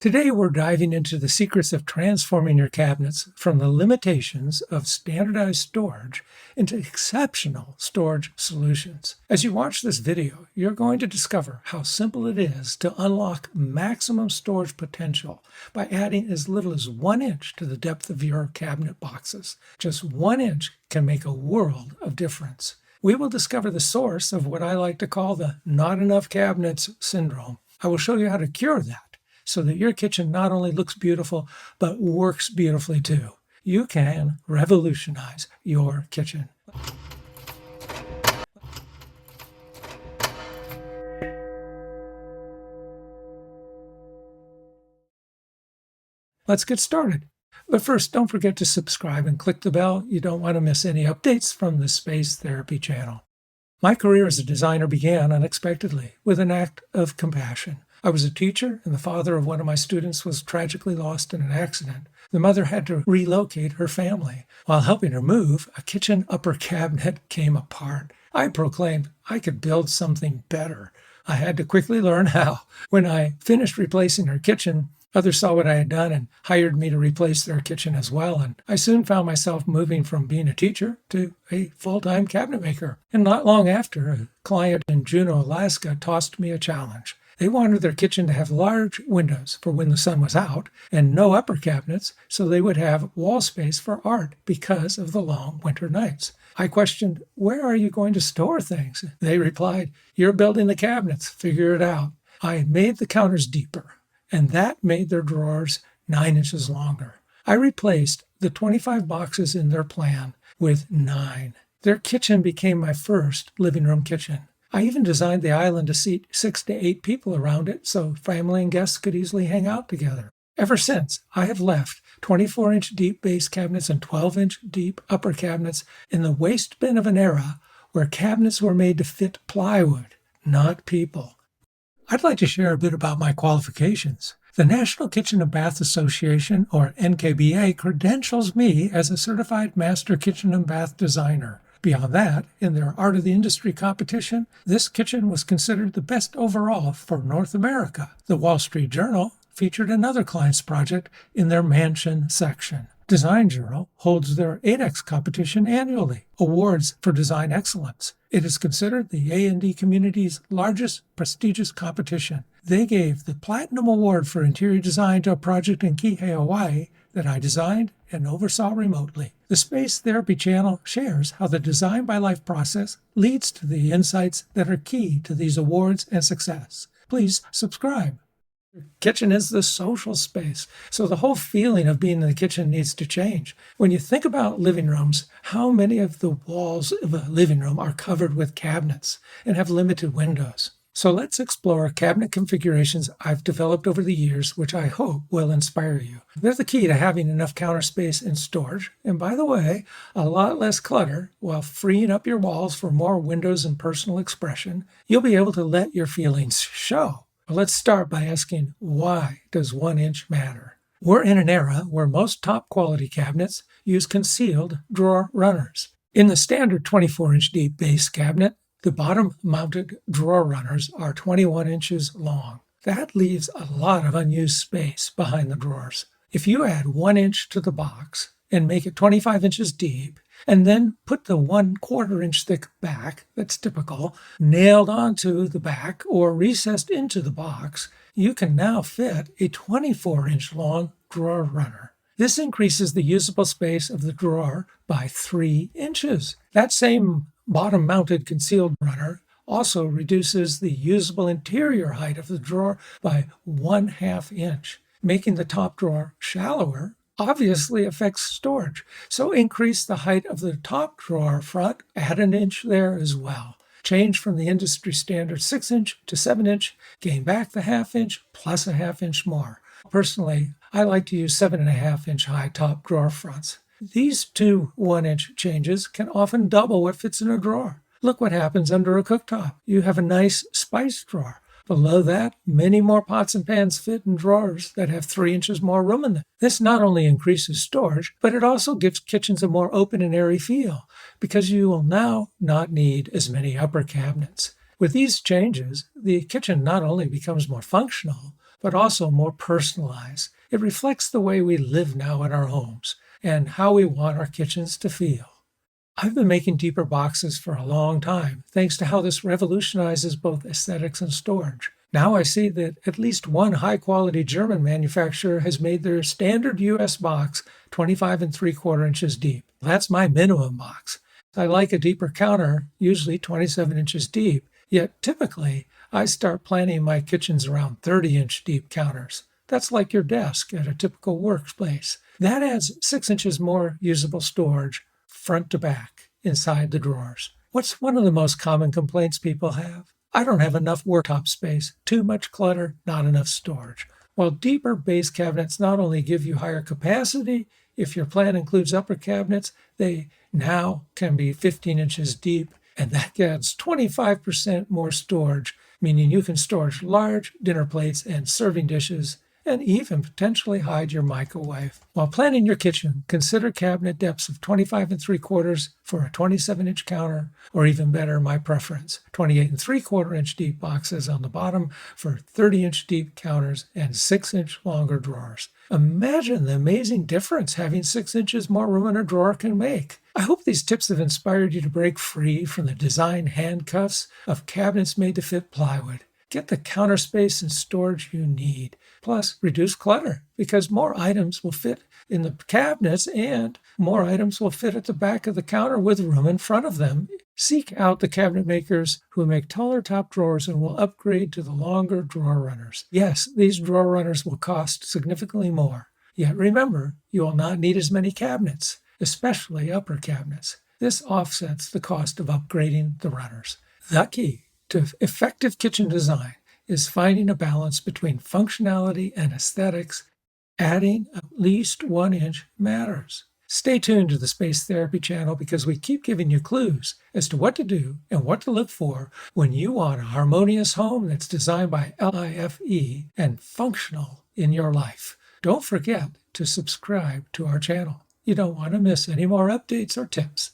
Today we're diving into the secrets of transforming your cabinets from the limitations of standardized storage into exceptional storage solutions. As you watch this video, you're going to discover how simple it is to unlock maximum storage potential by adding as little as 1 inch to the depth of your cabinet boxes. Just 1 inch can make a world of difference. We will discover the source of what I like to call the not enough cabinets syndrome. I will show you how to cure that, so that your kitchen not only looks beautiful, but works beautifully too. You can revolutionize your kitchen. Let's get started. But first, don't forget to subscribe and click the bell. You don't want to miss any updates from the Space Therapy channel. My career as a designer began unexpectedly with an act of compassion. I was a teacher, and the father of one of my students was tragically lost in an accident. The mother had to relocate her family. While helping her move, a kitchen upper cabinet came apart. I proclaimed I could build something better. I had to quickly learn how. When I finished replacing her kitchen, others saw what I had done and hired me to replace their kitchen as well, and I soon found myself moving from being a teacher to a full-time cabinet maker. And not long after, a client in Juneau, Alaska tossed me a challenge. They wanted their kitchen to have large windows for when the sun was out and no upper cabinets, so they would have wall space for art because of the long winter nights. I questioned, "Where are you going to store things?" They replied, "You're building the cabinets, figure it out." I made the counters deeper, and that made their drawers 9 inches longer. I replaced the 25 boxes in their plan with 9. Their kitchen became my first living room kitchen. I even designed the island to seat 6 to 8 people around it so family and guests could easily hang out together. Ever since, I have left 24-inch deep base cabinets and 12-inch deep upper cabinets in the waste bin of an era where cabinets were made to fit plywood, not people. I'd like to share a bit about my qualifications. The National Kitchen and Bath Association, or NKBA, credentials me as a certified master kitchen and bath designer. Beyond that, in their Art of the Industry competition, this kitchen was considered the best overall for North America. The Wall Street Journal featured another client's project in their mansion section. Design Journal holds their 8X competition annually, awards for design excellence. It is considered the A&D community's largest prestigious competition. They gave the Platinum Award for Interior Design to a project in Kihei, Hawaii that I designed and oversaw remotely. The Space Therapy channel shares how the Design by Life process leads to the insights that are key to these awards and success. Please subscribe. Your kitchen is the social space, so the whole feeling of being in the kitchen needs to change. When you think about living rooms, how many of the walls of a living room are covered with cabinets and have limited windows? So let's explore cabinet configurations I've developed over the years, which I hope will inspire you. They're the key to having enough counter space and storage, and by the way, a lot less clutter, while freeing up your walls for more windows and personal expression. You'll be able to let your feelings show. Well, let's start by asking, why does 1 inch matter? We're in an era where most top quality cabinets use concealed drawer runners. In the standard 24-inch deep base cabinet, the bottom-mounted drawer runners are 21 inches long. That leaves a lot of unused space behind the drawers. If you add 1 inch to the box and make it 25 inches deep, and then put the 1/4 inch thick back, that's typical, nailed onto the back or recessed into the box, you can now fit a 24-inch long drawer runner. This increases the usable space of the drawer by 3 inches. That same bottom-mounted concealed runner also reduces the usable interior height of the drawer by 1/2 inch. Making the top drawer shallower obviously affects storage, so increase the height of the top drawer front, add 1 inch there as well. Change from the industry standard 6 inch to 7 inch, gain back the 1/2 inch plus a 1/2 inch more. Personally, I like to use 7.5 inch high top drawer fronts. These two 1 inch changes can often double what fits in a drawer. Look what happens under a cooktop. You have a nice spice drawer. Below that, many more pots and pans fit in drawers that have 3 inches more room in them. This not only increases storage, but it also gives kitchens a more open and airy feel, because you will now not need as many upper cabinets. With these changes, the kitchen not only becomes more functional, but also more personalized. It reflects the way we live now in our homes and how we want our kitchens to feel. I've been making deeper boxes for a long time, thanks to how this revolutionizes both aesthetics and storage. Now I see that at least one high-quality German manufacturer has made their standard US box 25 and 3/4 inches deep. That's my minimum box. I like a deeper counter, usually 27 inches deep, yet typically I start planning my kitchens around 30-inch deep counters. That's like your desk at a typical workplace. That adds 6 inches more usable storage front to back inside the drawers. What's one of the most common complaints people have? I don't have enough worktop space, too much clutter, not enough storage. While deeper base cabinets not only give you higher capacity, if your plan includes upper cabinets, they now can be 15 inches deep, and that adds 25% more storage, meaning you can store large dinner plates and serving dishes and even potentially hide your microwave. While planning your kitchen, consider cabinet depths of 25 and 3/4 for a 27-inch counter, or even better, my preference, 28 and 3/4 inch deep boxes on the bottom for 30-inch deep counters and 6-inch longer drawers. Imagine the amazing difference having 6 inches more room in a drawer can make. I hope these tips have inspired you to break free from the design handcuffs of cabinets made to fit plywood. Get the counter space and storage you need. Plus, reduce clutter because more items will fit in the cabinets and more items will fit at the back of the counter with room in front of them. Seek out the cabinet makers who make taller top drawers and will upgrade to the longer drawer runners. Yes, these drawer runners will cost significantly more. Yet remember, you will not need as many cabinets, especially upper cabinets. This offsets the cost of upgrading the runners. The key to effective kitchen design is finding a balance between functionality and aesthetics. Adding at least 1 inch matters. Stay tuned to the Space Therapy channel because we keep giving you clues as to what to do and what to look for when you want a harmonious home that's designed by LIFE and functional in your life. Don't forget to subscribe to our channel. You don't want to miss any more updates or tips.